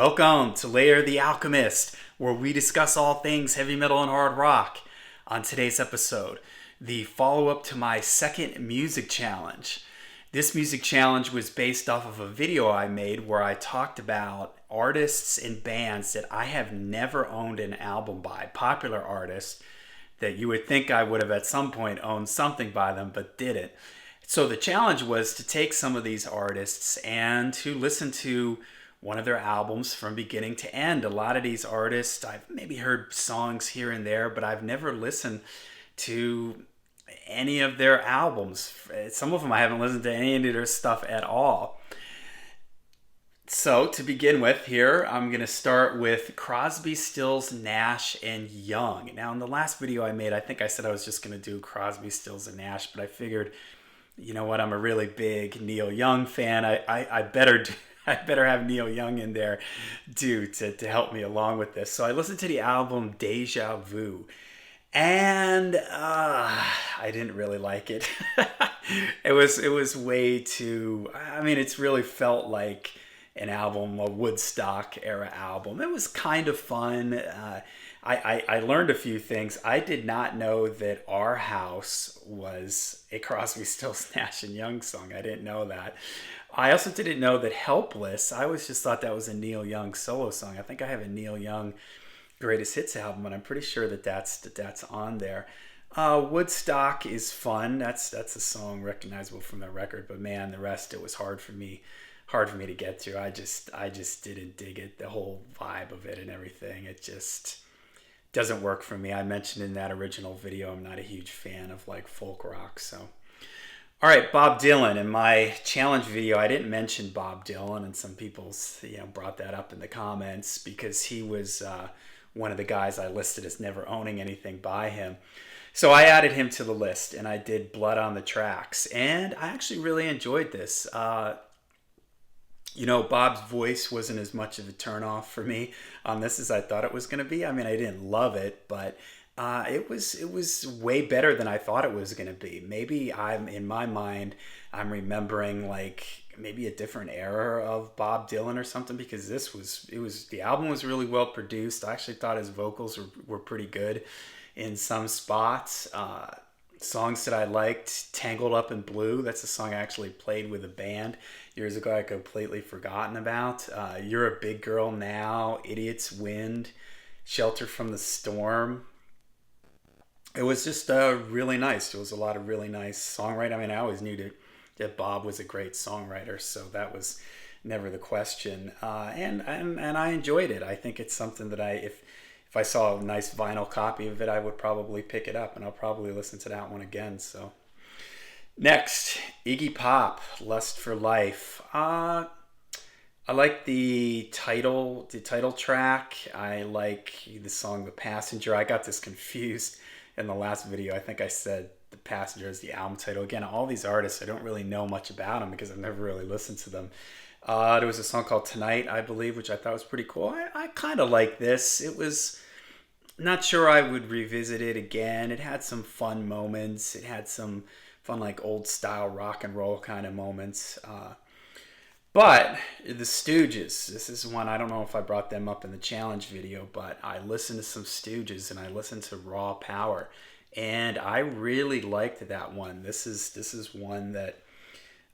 Welcome to Layer the Alchemist, where we discuss all things heavy metal and hard rock. On today's episode, the follow-up to my second music challenge. This music challenge was based off of a video I made where I talked about artists and bands that I have never owned an album by, popular artists that you would think I would have at some point owned something by them, but didn't. So the challenge was to take some of these artists and to listen to one of their albums from beginning to end. A lot of these artists, I've maybe heard songs here and there, but I've never listened to any of their albums. Some of them I haven't listened to any of their stuff at all. So to begin with here, I'm going to start with Crosby, Stills, Nash, and Young. Now in the last video I made, I think I said I was just going to do Crosby, Stills, and Nash, but I figured, you know what, I'm a really big Neil Young fan. I better have Neil Young in there to help me along with this. So I listened to the album Deja Vu, and I didn't really like it. It was way too, it's really felt like an album, a Woodstock era album. It was kind of fun. I learned a few things. I did not know that Our House was a Crosby, Stills, Nash and Young song. I didn't know that. I also didn't know that Helpless, I always just thought that was a Neil Young solo song. I think I have a Neil Young Greatest Hits album, and I'm pretty sure that's on there. Woodstock is fun. That's a song recognizable from the record, but man, the rest, it was hard for me to get through. I just didn't dig it, the whole vibe of it and everything. It just doesn't work for me. I mentioned in that original video, I'm not a huge fan of like folk rock, so. All right, Bob Dylan. In my challenge video, I didn't mention Bob Dylan, and some people, brought that up in the comments because he was one of the guys I listed as never owning anything by him. So I added him to the list, and I did Blood on the Tracks, and I actually really enjoyed this. Bob's voice wasn't as much of a turnoff for me on this as I thought it was going to be. I didn't love it, but it was way better than I thought it was going to be. Maybe in my mind, I'm remembering like maybe a different era of Bob Dylan or something, because the album was really well produced. I actually thought his vocals were pretty good in some spots. Songs that I liked, Tangled Up in Blue. That's a song I actually played with a band years ago I completely forgotten about. You're a Big Girl Now, Idiot's Wind, Shelter from the Storm. It was just really nice. There was a lot of really nice songwriting. I always knew that Bob was a great songwriter, so that was never the question. And I enjoyed it. I think it's something that if I saw a nice vinyl copy of it, I would probably pick it up, and I'll probably listen to that one again. So next, Iggy Pop, Lust for Life. I like the title track. I like the song The Passenger. I got this confused in the last video. I think I said The Passenger is the album title. Again, all these artists, I don't really know much about them because I've never really listened to them. There was a song called Tonight, I believe, which I thought was pretty cool. I kind of like this. It was not sure I would revisit it again. It had some fun moments. It had some fun, like old style rock and roll kind of moments. But the Stooges, this is one, I don't know if I brought them up in the challenge video, but I listened to some Stooges and I listened to Raw Power, and I really liked that one. This is one that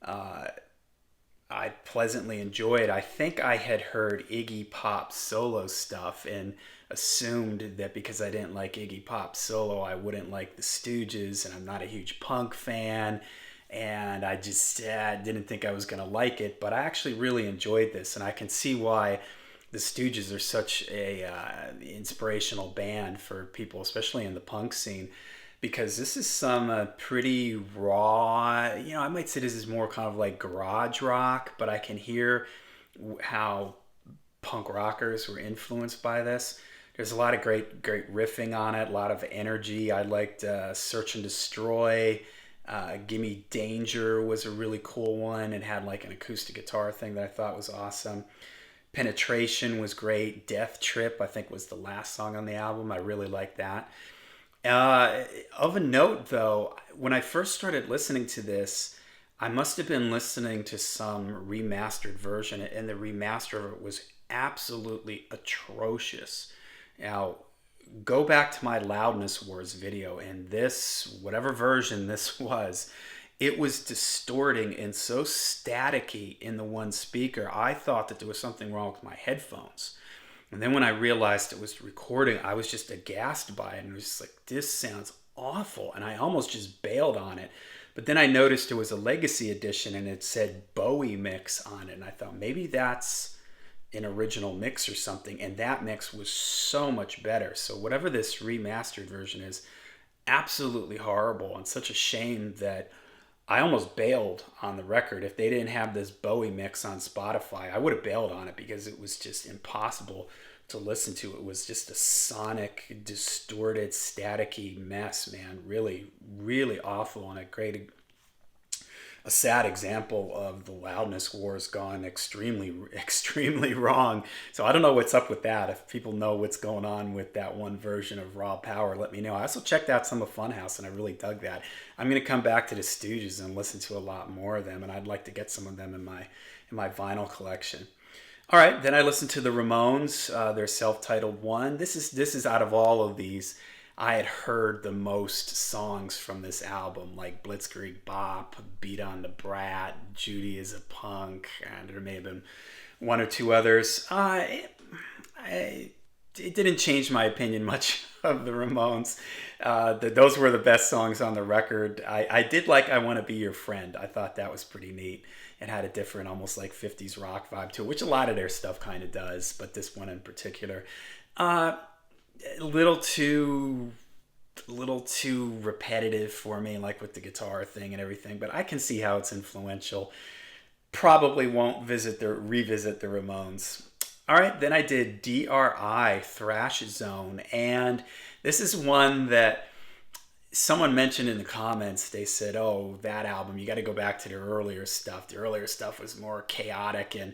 I pleasantly enjoyed. I think I had heard Iggy Pop solo stuff and assumed that because I didn't like Iggy Pop solo, I wouldn't like the Stooges, and I'm not a huge punk fan. And I just didn't think I was going to like it, but I actually really enjoyed this, and I can see why the Stooges are such a inspirational band for people, especially in the punk scene, because this is some pretty raw, I might say this is more kind of like garage rock, but I can hear how punk rockers were influenced by this. There's a lot of great riffing on it, a lot of energy. I liked Search and Destroy. Gimme Danger was a really cool one. It had like an acoustic guitar thing that I thought was awesome. Penetration was great. Death Trip, I think, was the last song on the album. I really liked that. Of a note, though, when I first started listening to this, I must have been listening to some remastered version, and the remaster of it was absolutely atrocious. Now, go back to my Loudness Wars video, and this, whatever version this was, it was distorting and so staticky in the one speaker. I thought that there was something wrong with my headphones. And then when I realized it was recording, I was just aghast by it and was just like, this sounds awful. And I almost just bailed on it. But then I noticed it was a legacy edition and it said Bowie mix on it. And I thought maybe that's an original mix or something. And that mix was so much better. So whatever this remastered version is, absolutely horrible, and such a shame that I almost bailed on the record. If they didn't have this Bowie mix on Spotify, I would have bailed on it because it was just impossible to listen to. It was just a sonic, distorted, staticky mess, man. Really, really awful, and a sad example of the Loudness Wars gone extremely, extremely wrong. So I don't know what's up with that. If people know what's going on with that one version of Raw Power, let me know. I also checked out some of Funhouse, and I really dug that. I'm going to come back to the Stooges and listen to a lot more of them, and I'd like to get some of them in my vinyl collection. All right, then I listened to the Ramones, their self-titled one. This is out of all of these, I had heard the most songs from this album, like Blitzkrieg Bop, Beat on the Brat, Judy is a Punk, and there may have been one or two others. It didn't change my opinion much of the Ramones. Those were the best songs on the record. I did like I Want to Be Your Friend. I thought that was pretty neat. It had a different, almost like 50s rock vibe to it, which a lot of their stuff kind of does, but this one in particular. A little too repetitive for me, like with the guitar thing and everything, but I can see how it's influential. Probably won't revisit the Ramones. All right, then I did DRI, Thrash Zone, and this is one that someone mentioned in the comments. They said, oh, that album, you got to go back to the earlier stuff. The earlier stuff was more chaotic, and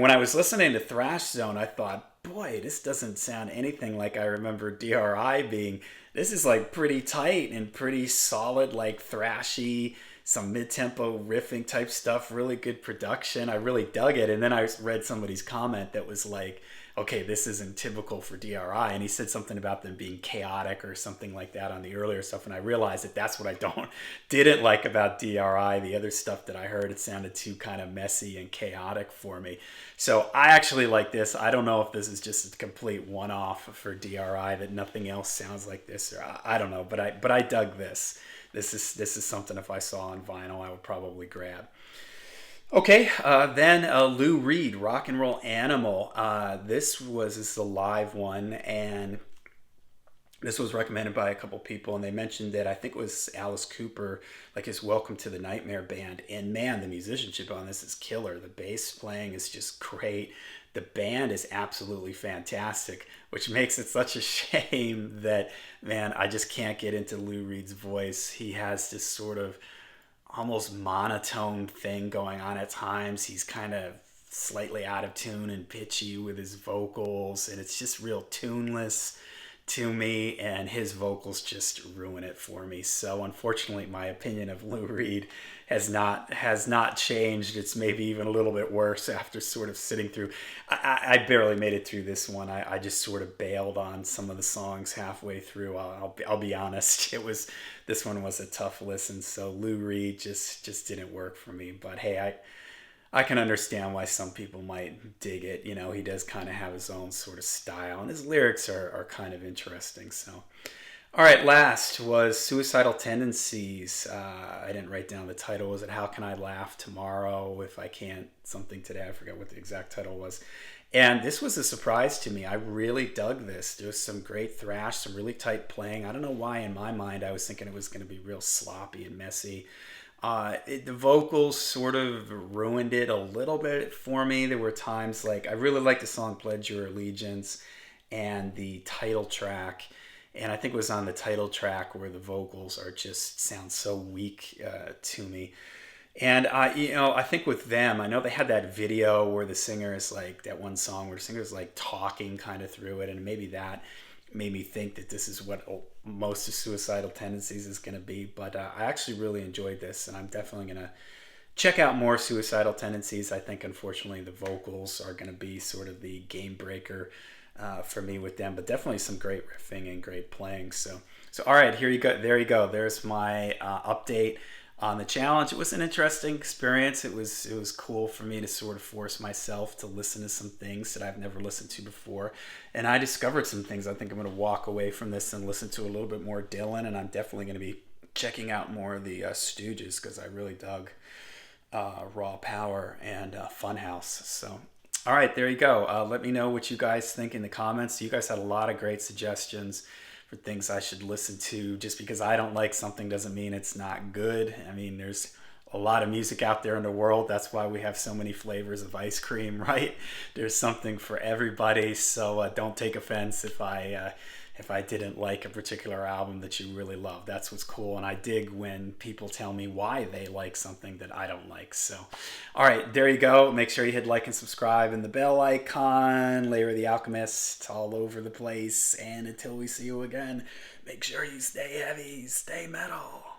when I was listening to Thrash Zone, I thought, boy, this doesn't sound anything like I remember DRI being. This is like pretty tight and pretty solid, like thrashy, some mid-tempo riffing type stuff, really good production. I really dug it. And then I read somebody's comment that was like, okay, this isn't typical for DRI. And he said something about them being chaotic or something like that on the earlier stuff. And I realized that that's what I didn't like about DRI. The other stuff that I heard, it sounded too kind of messy and chaotic for me. So I actually like this. I don't know if this is just a complete one-off for DRI, that nothing else sounds like this, or I don't know, but I dug this. This is something, if I saw on vinyl, I would probably grab. Okay, then Lou Reed, Rock and Roll Animal. This is a live one, and this was recommended by a couple people, and they mentioned that I think it was Alice Cooper, like his Welcome to the Nightmare band. And man, the musicianship on this is killer. The bass playing is just great. The band is absolutely fantastic, which makes it such a shame that, man, I just can't get into Lou Reed's voice. He has this sort of almost monotone thing going on at times. He's kind of slightly out of tune and pitchy with his vocals, and it's just real tuneless to me, and his vocals just ruin it for me. So unfortunately, my opinion of Lou Reed has not changed. It's maybe even a little bit worse after sort of sitting through. I barely made it through this one. I just sort of bailed on some of the songs halfway through. I'll be honest. This one was a tough listen. So Lou Reed just didn't work for me. But hey, I can understand why some people might dig it. You know, he does kind of have his own sort of style, and his lyrics are kind of interesting. So, all right, last was Suicidal Tendencies. I didn't write down the title. Was it How Can I Laugh Tomorrow If I Can't Something Today? I forgot what the exact title was. And this was a surprise to me. I really dug this. There was some great thrash, some really tight playing. I don't know why in my mind I was thinking it was going to be real sloppy and messy. The vocals sort of ruined it a little bit for me. There were times like I really liked the song Pledge Your Allegiance and the title track. And I think it was on the title track where the vocals sound so weak to me. And I think with them, I know they had that video where the singer is like, that one song where the singer is like talking kind of through it, and maybe that made me think that this is what most of Suicidal Tendencies is going to be. But I actually really enjoyed this, and I'm definitely going to check out more Suicidal Tendencies. I think, unfortunately, the vocals are going to be sort of the game breaker for me with them, but definitely some great riffing and great playing. So all right, here you go. There you go. There's my update on the challenge. It was an interesting experience. It was cool for me to sort of force myself to listen to some things that I've never listened to before, and I discovered some things. I think I'm going to walk away from this and listen to a little bit more Dylan, and I'm definitely going to be checking out more of the Stooges because I really dug Raw Power and Funhouse. So, all right, there you go. Let me know what you guys think in the comments. You guys had a lot of great suggestions for things I should listen to. Just because I don't like something doesn't mean it's not good. I mean, there's a lot of music out there in the world. That's why we have so many flavors of ice cream, right? There's something for everybody. So don't take offense if I didn't like a particular album that you really love. That's what's cool, and I dig when people tell me why they like something that I don't like. So, all right, there you go. Make sure you hit like and subscribe and the bell icon. Larry the Alchemist all over the place, and until we see you again, make sure you stay heavy, stay metal.